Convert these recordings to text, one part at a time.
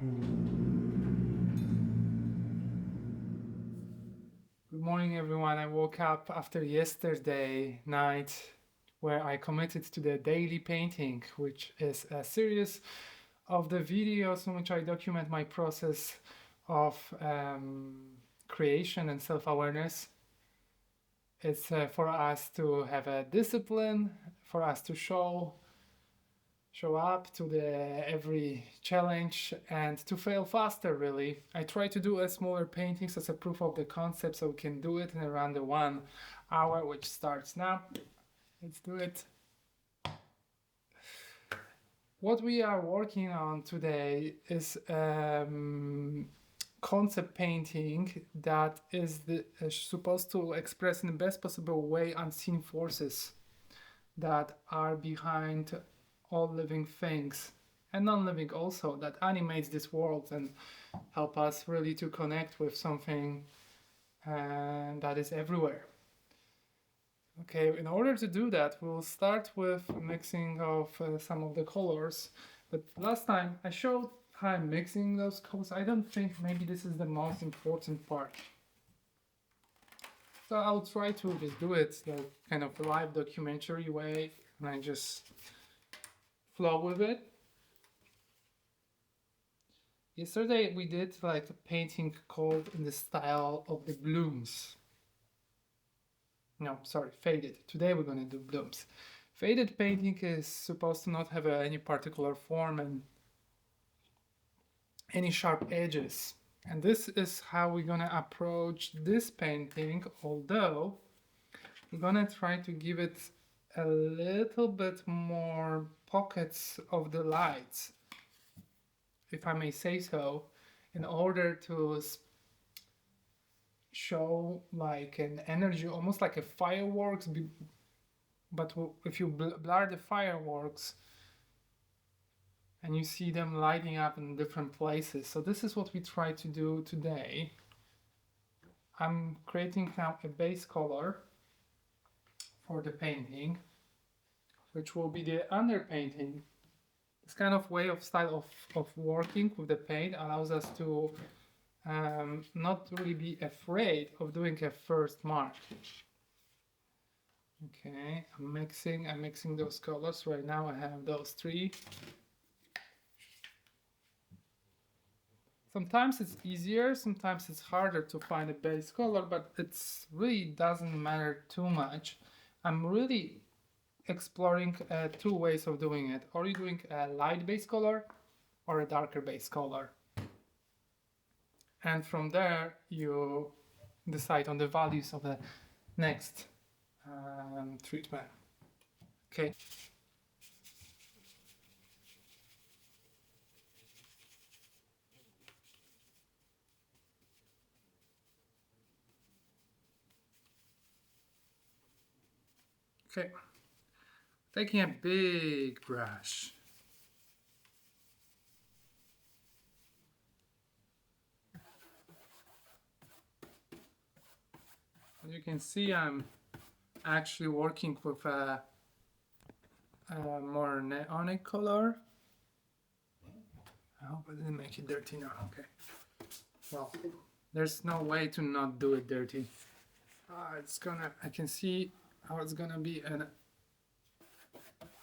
Good morning, everyone. I woke up after yesterday night where I committed to the daily painting, which is a series of the videos in which I document my process of creation and self-awareness. It's for us to have a discipline, for us to show up to the every challenge and to fail faster. Really, I try to do a smaller paintings as a proof of the concept, so we can do it in around the 1 hour, which starts now. Let's do it. What we are working on today is concept painting that is supposed to express in the best possible way unseen forces that are behind all living things and non-living also, that animates this world and help us really to connect with something that is everywhere. Okay, in order to do that, we'll start with mixing of some of the colors. But last time I showed how I'm mixing those colors. I don't think maybe this is the most important part. So I'll try to just do it the kind of live documentary way, and I just flow with it. Yesterday we did like a painting called in the style of the blooms. No, sorry, faded. Today we're gonna do blooms. Faded painting is supposed to not have any particular form and any sharp edges. And this is how we're gonna approach this painting, although we're gonna try to give it a little bit more pockets of the lights, if I may say so, in order to show like an energy, almost like a fireworks, but if you blur the fireworks and you see them lighting up in different places. So this is what we try to do today. I'm creating now a base color for the painting, which will be the underpainting. This kind of way of style of working with the paint allows us to not really be afraid of doing a first mark. Okay, I'm mixing those colors. Right now I have those three. Sometimes it's easier, sometimes it's harder to find a base color, but it's really doesn't matter too much. I'm really exploring two ways of doing it. Are you doing a light base color or a darker base color? And from there you decide on the values of the next treatment. Okay. Okay. Taking a big brush. As you can see, I'm actually working with a more neonic color. I hope I didn't make it dirty now. Okay. Well, there's no way to not do it dirty. I can see how it's gonna be a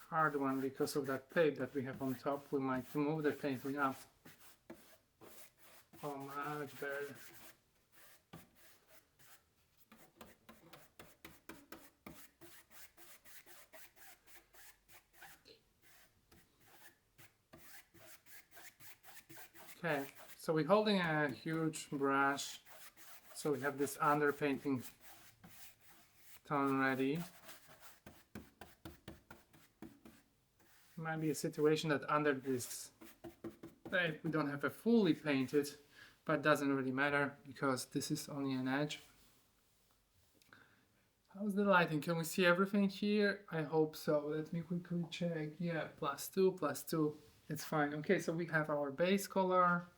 hard one because of that tape that we have on top. We might remove the painting up. Oh, much better. Okay, so we're holding a huge brush, so we have this underpainting tone ready. Might be a situation that under this tape we don't have a fully painted, but it doesn't really matter because this is only an edge. How's the lighting? Can we see everything here? I hope so. Let me quickly check. Yeah, +2. It's fine. Okay, so we have our base color,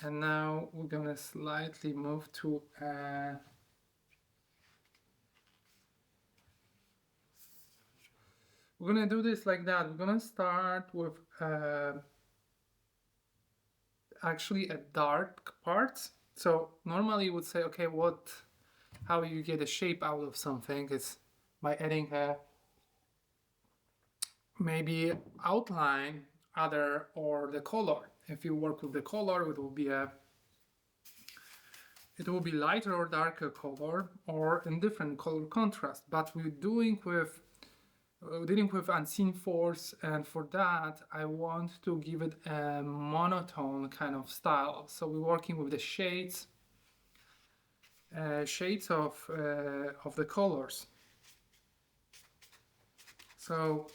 and now we're gonna slightly move to we're gonna do this like that. We're gonna start with actually a dark part. So normally you would say, okay, how you get a shape out of something is by adding a maybe outline other or the color. If you work with the color, it will be lighter or darker color or in different color contrast. But dealing with unseen force, and for that I want to give it a monotone kind of style. So we're working with the shades of the colors. So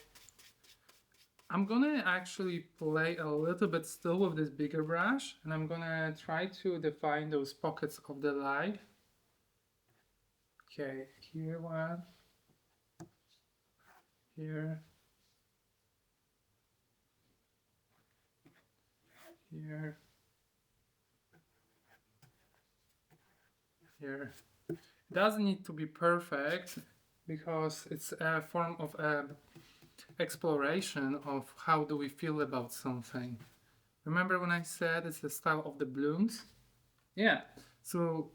I'm gonna actually play a little bit still with this bigger brush, and I'm gonna try to define those pockets of the light. Okay, here one, here, here, here. It doesn't need to be perfect because it's a form of exploration of how do we feel about something. Remember when I said it's the style of the blooms? Yeah. So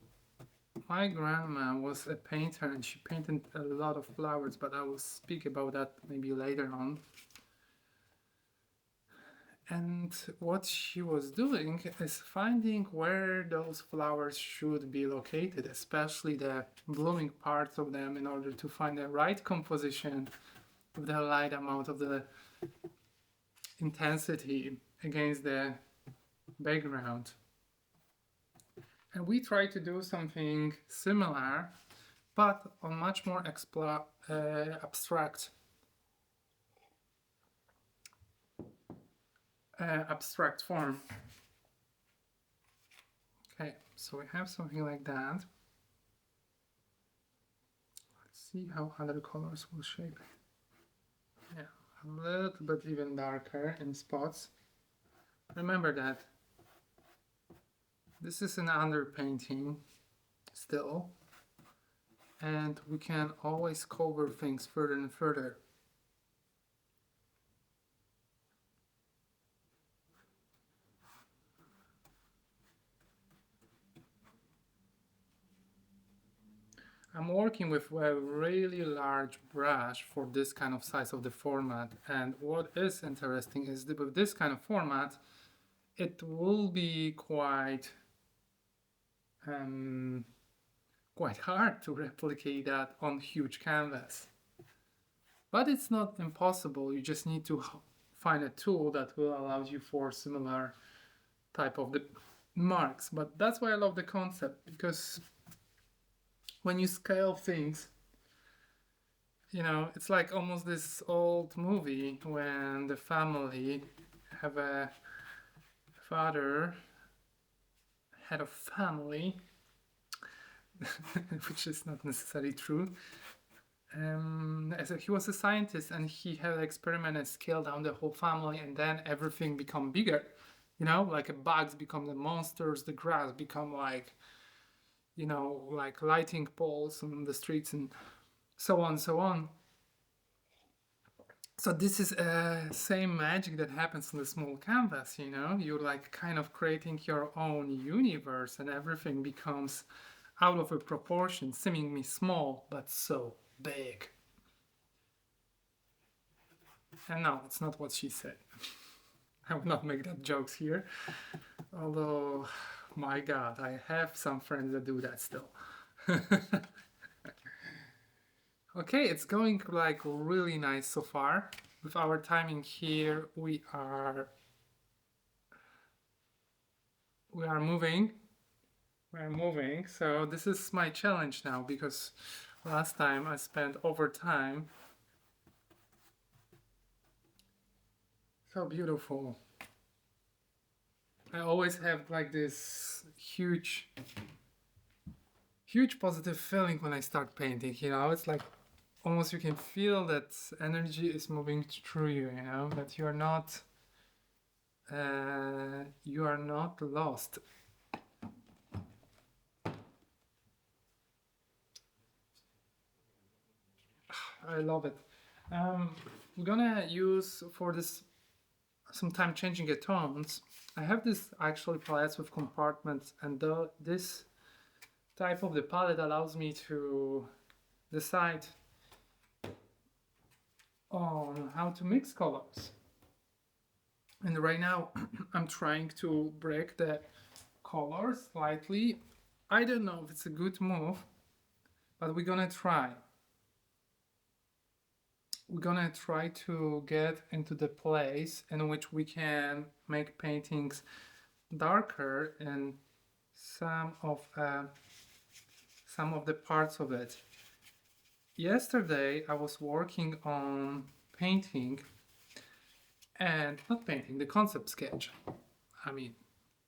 my grandma was a painter and she painted a lot of flowers, but I will speak about that maybe later on. And what she was doing is finding where those flowers should be located, especially the blooming parts of them, in order to find the right composition with the right amount of the intensity against the background. And we try to do something similar, but on much more abstract form. Okay, so we have something like that. Let's see how other colors will shape. Yeah, a little bit even darker in spots. Remember that this is an underpainting still, and we can always cover things further and further. I'm working with a really large brush for this kind of size of the format, and what is interesting is that with this kind of format it will be quite hard to replicate that on huge canvas. But it's not impossible, you just need to find a tool that will allow you for similar type of the marks. But that's why I love the concept, because when you scale things, it's like almost this old movie when the family have a father, head of family, which is not necessarily true. He was a scientist and he had an experiment and scaled down the whole family, and then everything become bigger. Like bugs become the monsters, the grass become like, like lighting poles on the streets and so on, so on. So this is same magic that happens on the small canvas, You're like kind of creating your own universe and everything becomes out of a proportion, seemingly small, but so big. And no, it's not what she said. I will not make that jokes here. Although, my God, I have some friends that do that still. Okay, it's going like really nice so far. With our timing here, we are moving. We're moving. So this is my challenge now, because last time I spent overtime. So beautiful. I always have like this huge positive feeling when I start painting, It's like almost you can feel that energy is moving through you, that you are not lost. I love it. We're gonna use for this sometimes changing the tones. I have this actually palettes with compartments, and this type of the palette allows me to decide on how to mix colors. And right now I'm trying to break the colors slightly. I don't know if it's a good move, but we're gonna try. We're gonna try to get into the place in which we can make paintings darker in some of the parts of it. Yesterday I was working on painting, and not painting, the concept sketch. I mean,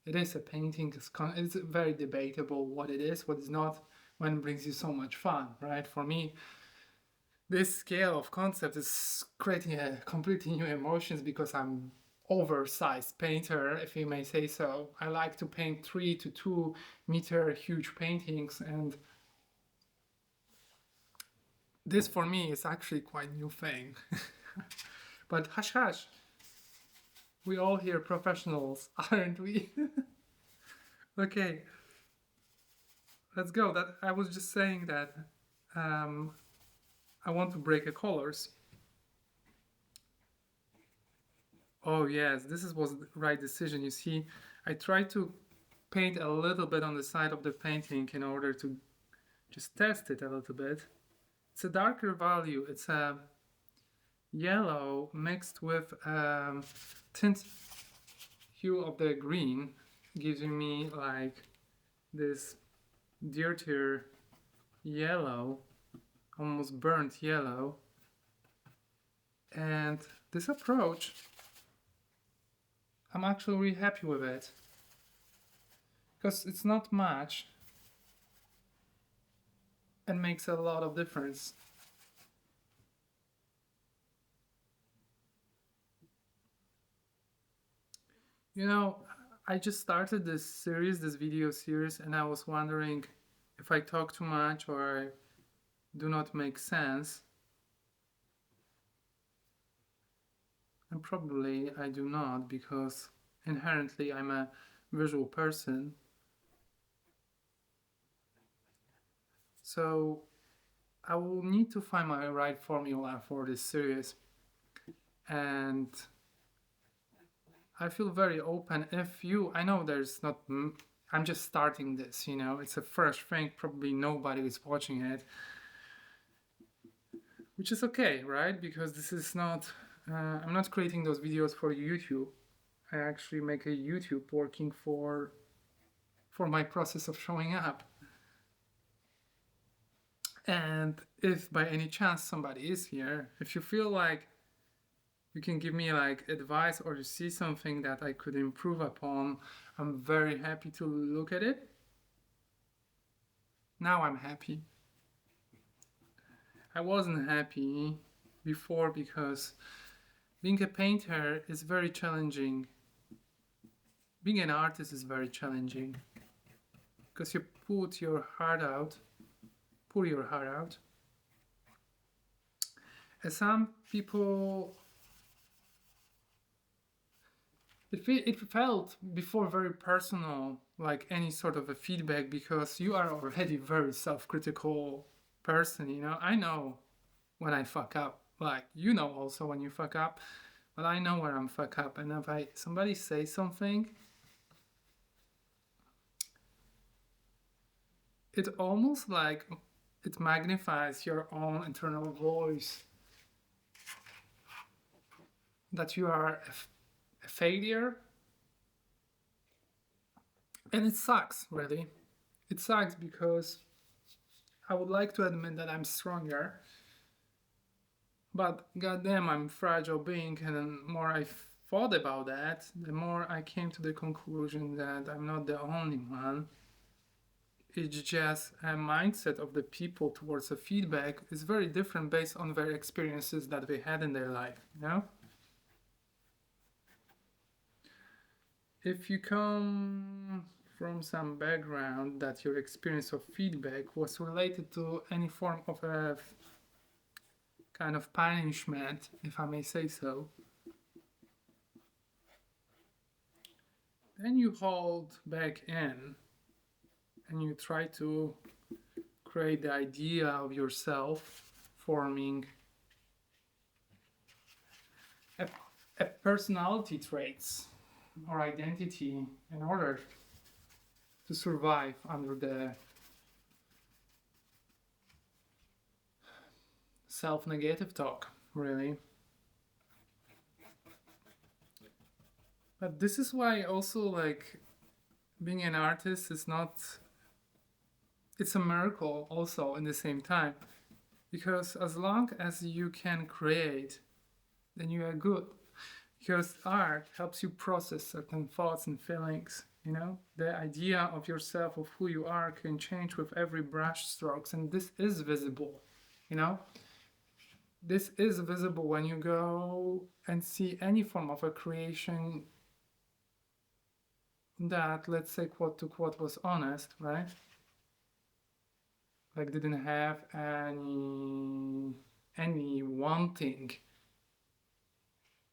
it is a painting. It's very debatable what it is, what is not, when it brings you so much fun, right? For me, this scale of concept is creating a completely new emotions because I'm oversized painter, if you may say so. I like to paint 3 to 2 meter huge paintings, and this for me is actually quite new thing. But hush hush, we all here professionals, aren't we? Okay, let's go. That I was just saying that I want to break the colors. Oh yes, was the right decision. You see, I tried to paint a little bit on the side of the painting in order to just test it a little bit. It's a darker value. It's a yellow mixed with tint hue of the green, giving me like this dirtier yellow, almost burnt yellow. And this approach, I'm actually really happy with it because it's not much and makes a lot of difference. You know, I just started this video series, and I was wondering if I talk too much or I do not make sense. And probably I do not, because inherently I'm a visual person. So I will need to find my right formula for this series. And I feel very open. If you, I know there's not, I'm just starting this, you know, it's a fresh thing. Probably nobody is watching it, which is okay, right? Because this is not, I'm not creating those videos for YouTube. I actually make a YouTube working for my process of showing up. And if by any chance somebody is here, if you feel like you can give me like advice or you see something that I could improve upon, I'm very happy to look at it. Now I'm happy. I wasn't happy before because being a painter is very challenging. Being an artist is very challenging because you pour your heart out. And some people, it felt before very personal, like any sort of a feedback, because you are already very self-critical person, you know. I know when I fuck up, like you know also when you fuck up, but I know where I'm fuck up, and if somebody says something, it almost like it magnifies your own internal voice that you are a failure. And it sucks, really. It sucks because I would like to admit that I'm stronger, but goddamn, I'm a fragile being, and the more I thought about that, the more I came to the conclusion that I'm not the only one. It's just a mindset of the people towards the feedback is very different based on their experiences that they had in their life, you know? If you come from some background that your experience of feedback was related to any form of a kind of punishment, if I may say so, Then you hold back in and you try to create the idea of yourself, forming a, a personality traits or identity in order to survive under the self-negative talk, really. But this is why also like being an artist is not, it's a miracle also in the same time, because as long as you can create, then you are good, because art helps you process certain thoughts and feelings. The idea of yourself, of who you are, can change with every brush strokes, and this is visible. you know this is visible when you go and see any form of a creation that, let's say, quote to quote, was honest, right? Like didn't have any wanting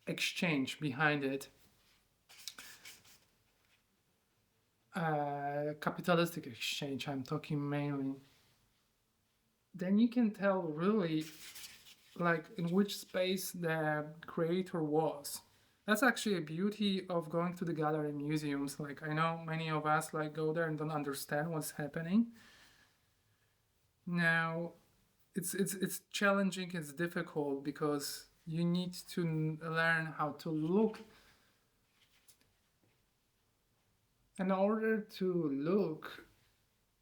exchange behind it. Capitalistic exchange, I'm talking mainly. Then you can tell really like in which space the creator was. That's actually a beauty of going to the gallery museums. Like I know many of us like go there and don't understand what's happening. Now it's challenging, it's difficult because you need to learn how to look. In order to look,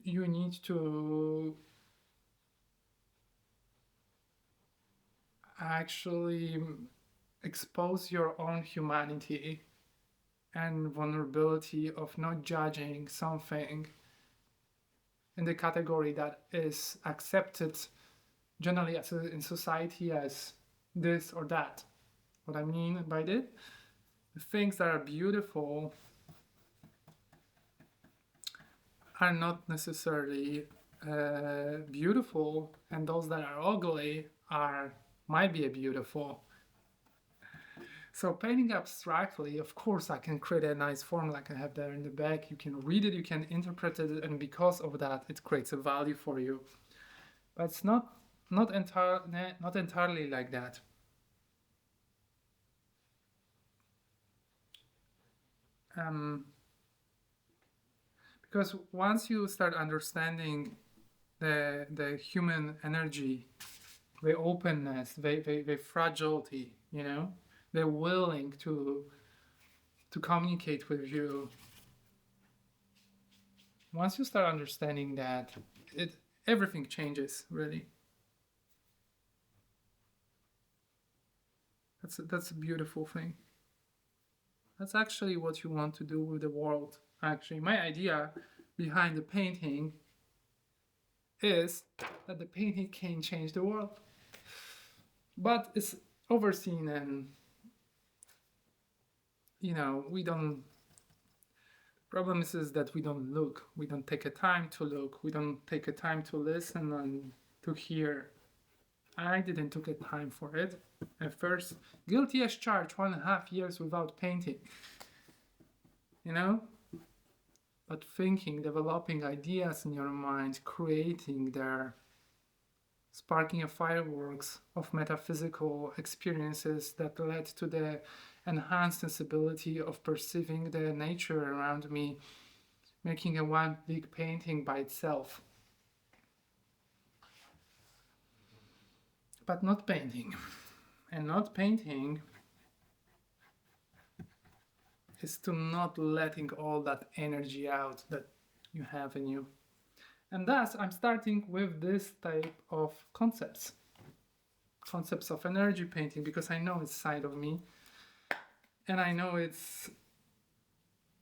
you need to actually expose your own humanity and vulnerability of not judging something in the category that is accepted generally in society as this or that. What I mean by this, the things that are beautiful are not necessarily beautiful, and those that are ugly might be beautiful. So painting abstractly, of course, I can create a nice formula I can have there in the back. You can read it, you can interpret it, and because of that, it creates a value for you. But it's not entirely like that. Because once you start understanding the human energy, the openness, the fragility, they're willing to communicate with you. Once you start understanding that, everything changes, really. That's a beautiful thing. That's actually what you want to do with the world. Actually, my idea behind the painting is that the painting can change the world, but it's overseen, and we don't. Problem is that we don't look. We don't take a time to look. We don't take a time to listen and to hear. I didn't take a time for it at first. Guilty as charged, 1.5 years without painting. But thinking, developing ideas in your mind, creating there, sparking a fireworks of metaphysical experiences that led to the enhanced sensibility of perceiving the nature around me, making a one big painting by itself. But not painting. And not painting is to not letting all that energy out that you have in you. And thus, I'm starting with this type of concepts of energy painting, because I know it's side of me, and I know it's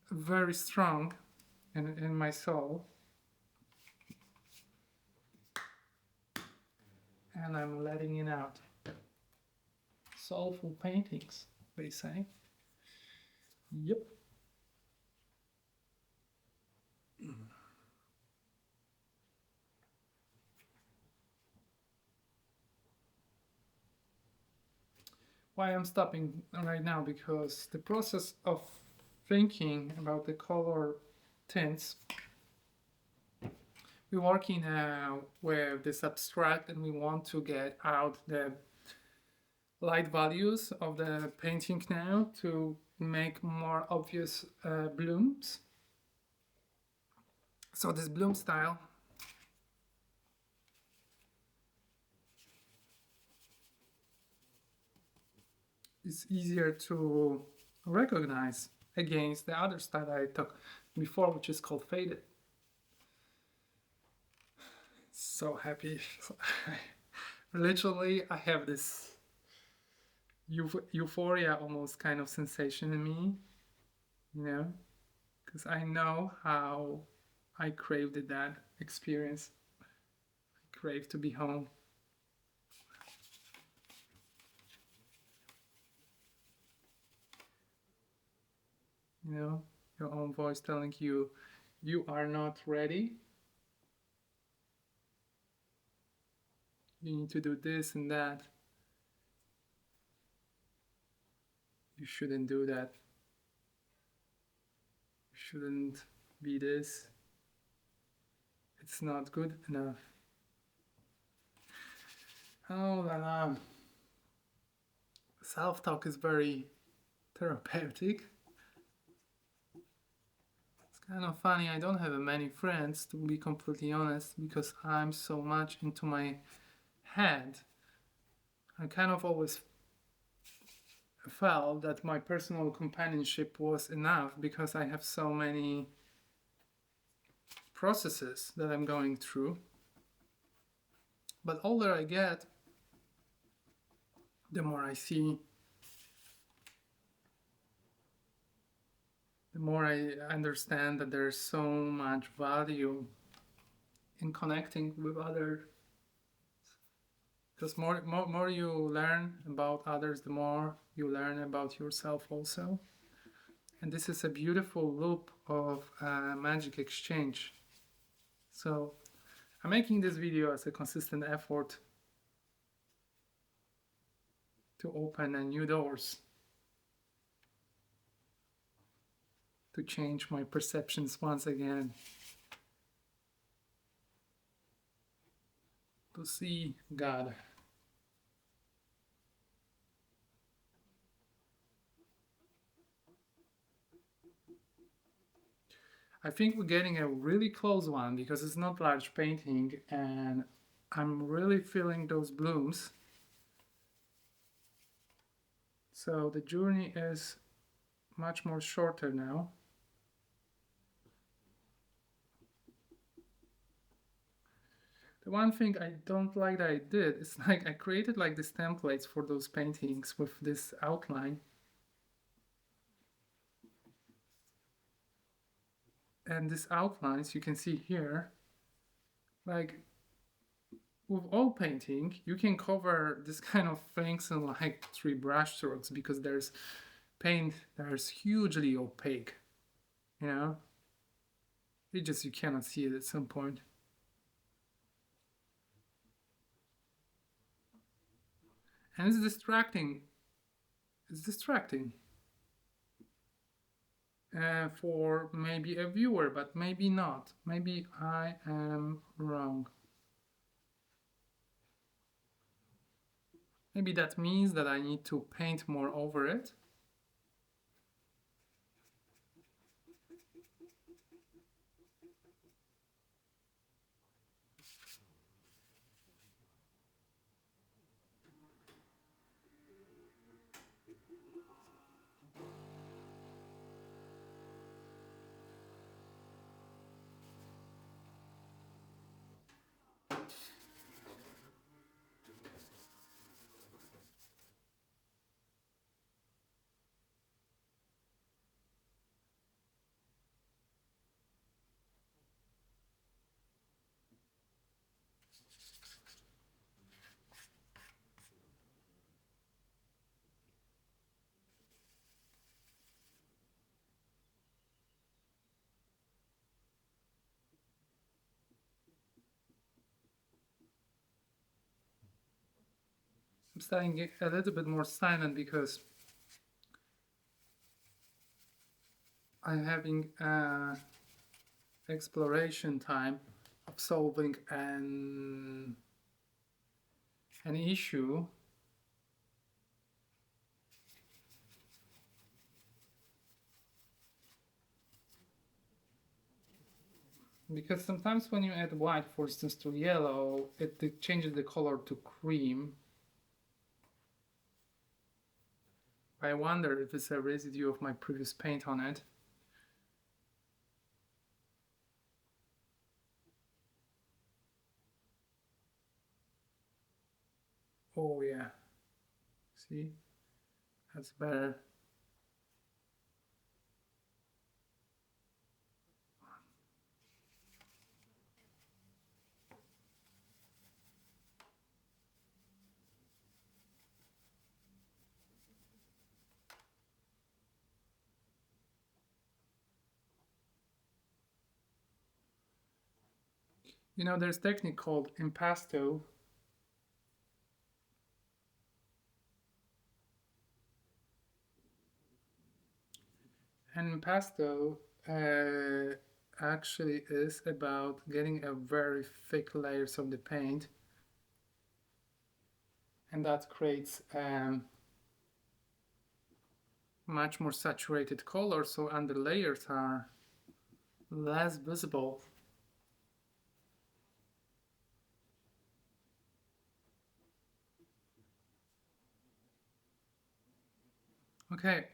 very strong in my soul, and I'm letting it out. Soulful paintings, they say. Yep. Why I'm stopping right now? Because the process of thinking about the color tints, we're working with this abstract and we want to get out the light values of the painting now to make more obvious blooms. So this bloom style is easier to recognize against the other style I took before, which is called faded. So happy. Literally, I have this euphoria almost kind of sensation in me, you know, because I know how I craved that experience. I crave to be home. You know, your own voice telling you you are not ready. You need to do this and that. You shouldn't do that. You shouldn't be this. It's not good enough. Oh la la. Self-talk is very therapeutic. It's kind of funny. I don't have many friends, to be completely honest, because I'm so much into my head. I kind of always felt that my personal companionship was enough because I have so many processes that I'm going through. But older I get, the more I see, the more I understand that there's so much value in connecting with others. Because more you learn about others, the more you learn about yourself also. And this is a beautiful loop of magic exchange. So I'm making this video as a consistent effort to open new doors, to change my perceptions once again, to see God. I think we're getting a really close one because it's not large painting and I'm really feeling those blooms. So the journey is much more shorter now. The one thing I don't like that I did is like I created like these templates for those paintings with this outline. And these outlines you can see here, like with all painting, you can cover this kind of things in like 3 brush strokes because there's paint that is hugely opaque, you know? It just, you cannot see it at some point. And it's distracting. It's distracting. For maybe a viewer, but maybe not. Maybe I am wrong. Maybe that means that I need to paint more over it. I'm staying a little bit more silent because I'm having exploration time of solving an issue, because sometimes when you add white, for instance, to yellow, it changes the color to cream. I wonder if it's a residue of my previous paint on it. Oh yeah, see, that's better. You know, there's a technique called impasto, and impasto actually is about getting a very thick layers of the paint, and that creates much more saturated color, so under layers are less visible. Okay,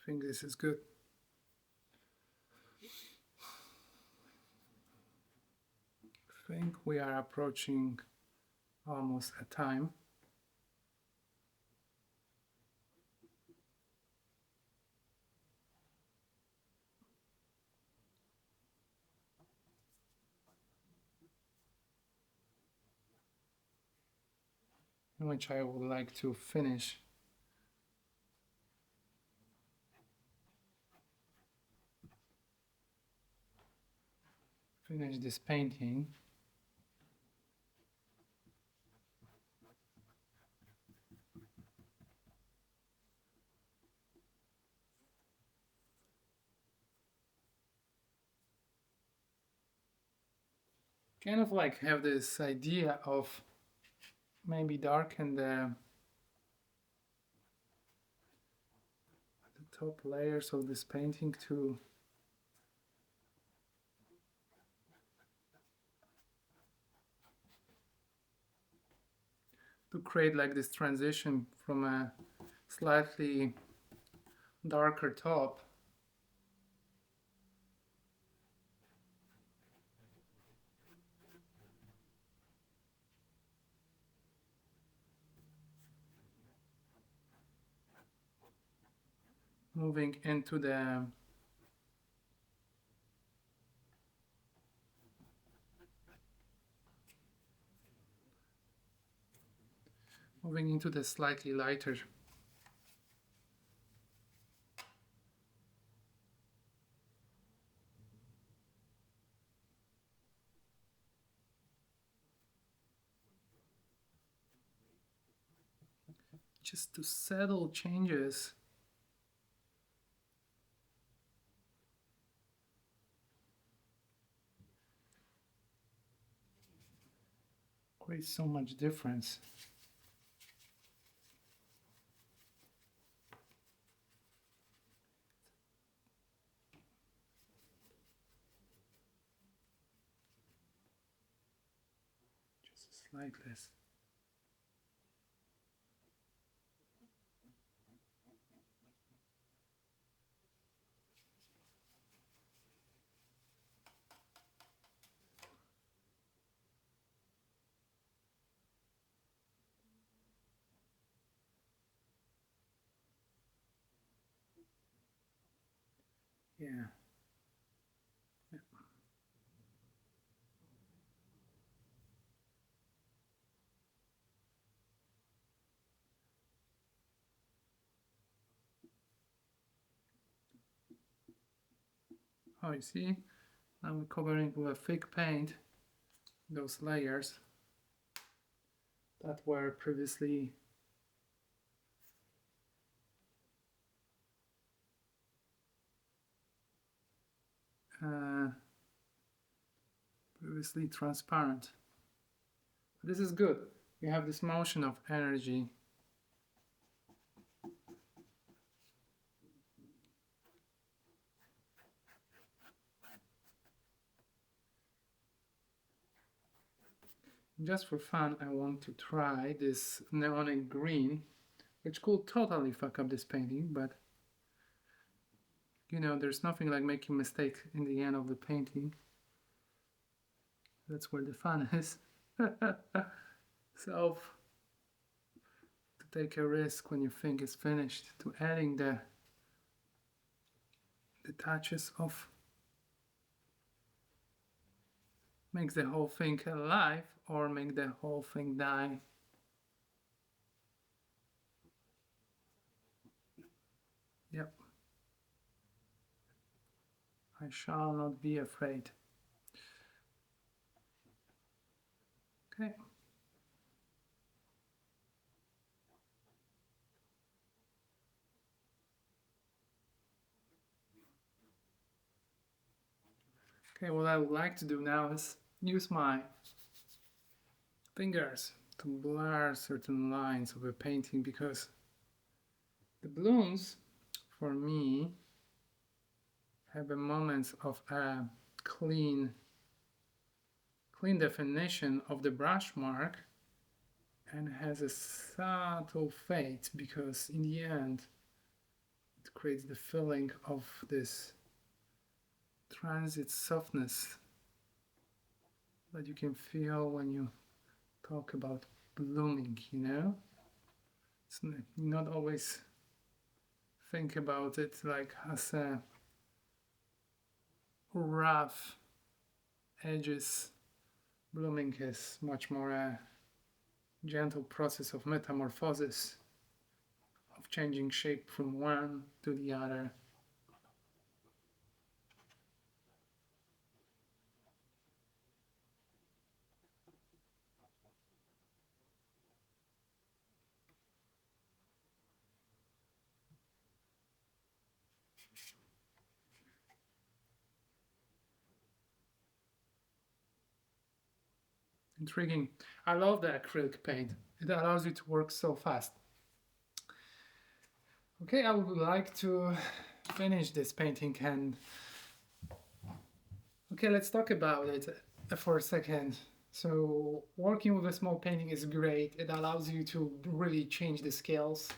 I think this is good. I think we are approaching almost a time. In which I would like to finish this painting. Kind of like have this idea of maybe darken the top layers of this painting to create like this transition from a slightly darker top moving into the slightly lighter. Just to settle changes. Creates so much difference. Just a slight less. Yeah. Oh, you see? Now we're covering with a thick paint those layers that were uh, previously transparent. This is good. We have this motion of energy. Just for fun, I want to try this neonic green, which could totally fuck up this painting, but you know, there's nothing like making mistake in the end of the painting. That's where the fun is. So, to take a risk when you think it's finished, to adding the touches of makes the whole thing alive or make the whole thing die. Yep. I shall not be afraid. Okay. Okay, what I would like to do now is use my fingers to blur certain lines of a painting because the blooms, for me, have a moment of a clean definition of the brush mark and has a subtle fade because in the end it creates the feeling of this transit softness that you can feel when you talk about blooming, you know? It's not always think about it like as a rough edges. Blooming is much more a gentle process of metamorphosis, of changing shape from one to the other. Intriguing. I love the acrylic paint. It allows you to work so fast. Okay, I would like to finish this painting and okay, let's talk about it for a second. So working with a small painting is great. It allows you to really change the scales.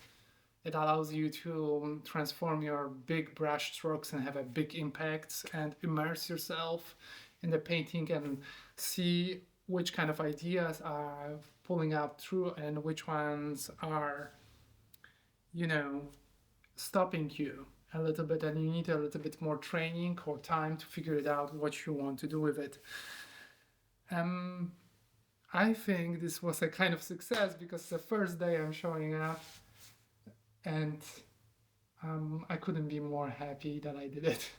It allows you to transform your big brush strokes and have a big impact and immerse yourself in the painting and see which kind of ideas are pulling out through and which ones are, you know, stopping you a little bit and you need a little bit more training or time to figure it out what you want to do with it. Um, I think this was a kind of success because the first day I'm showing up and I couldn't be more happy that I did it.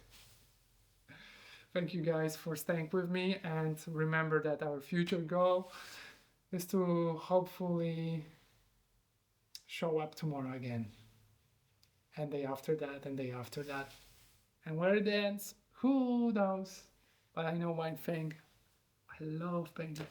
Thank you guys for staying with me and remember that our future goal is to hopefully show up tomorrow again and day after that and day after that. And where it ends, who knows? But I know one thing, I love painting.